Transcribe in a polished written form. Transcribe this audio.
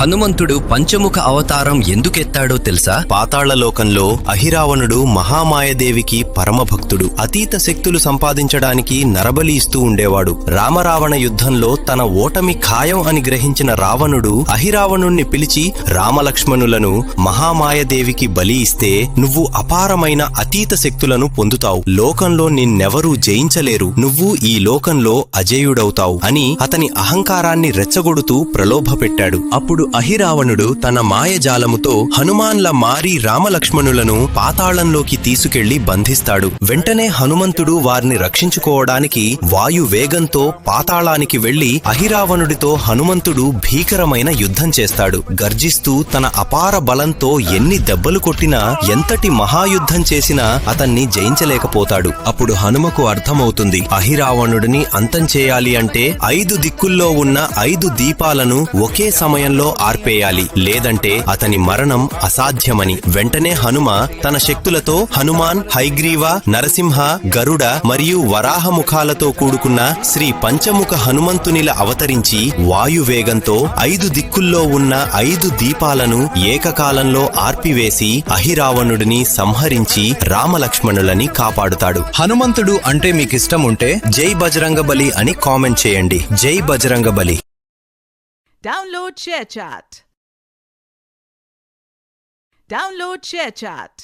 హనుమంతుడు పంచముఖ అవతారం ఎందుకెత్తాడో తెలుసా? పాతాళలోకంలో అహిరావణుడు మహామాయదేవికి పరమభక్తుడు. అతీత శక్తులు సంపాదించడానికి నరబలి ఇస్తూ ఉండేవాడు. రామరావణ యుద్ధంలో తన ఓటమి ఖాయం అని గ్రహించిన రావణుడు అహిరావణుణ్ణి పిలిచి, రామలక్ష్మణులను మహామాయదేవికి బలి ఇస్తే నువ్వు అపారమైన అతీత శక్తులను పొందుతావు. లోకంలో నిన్నెవరూ జయించలేరు. నువ్వు ఈ లోకంలో అజేయుడవుతావు అని అతని అహంకారాన్ని రెచ్చగొడుతూ ప్రలోభపెట్టాడు. అప్పుడు అహిరావణుడు తన మాయజాలముతో హనుమాన్ల మారి రామలక్ష్మణులను పాతాళంలోకి తీసుకెళ్లి బంధిస్తాడు. వెంటనే హనుమంతుడు వారిని రక్షించుకోవడానికి వాయు వేగంతో పాతాళానికి వెళ్లి అహిరావణుడితో హనుమంతుడు భీకరమైన యుద్ధం చేస్తాడు. గర్జిస్తూ తన అపార బలంతో ఎన్ని దెబ్బలు కొట్టినా, ఎంతటి మహాయుద్ధం చేసినా అతన్ని జయించలేకపోతాడు. అప్పుడు హనుమకు అర్థమవుతుంది, అహిరావణుడిని అంతం చేయాలి అంటే 5 దిక్కుల్లో ఉన్న 5 దీపాలను ఒకే సమయంలో ఆర్పేయాలి, లేదంటే అతని మరణం అసాధ్యమని. వెంటనే హనుమ తన శక్తులతో హనుమాన్, హైగ్రీవ, నరసింహ, గరుడ మరియు వరాహముఖాలతో కూడుకున్న శ్రీ పంచముఖ హనుమంతునిల అవతరించి వాయువేగంతో 5 దిక్కుల్లో ఉన్న 5 దీపాలను ఏకకాలంలో ఆర్పివేసి అహిరావణుడిని సంహరించి రామలక్ష్మణులని కాపాడుతాడు. హనుమంతుడు అంటే మీకిష్టం ఉంటే జై బజరంగబలి అని కామెంట్ చేయండి. జై బజరంగబలి. Download ShareChat.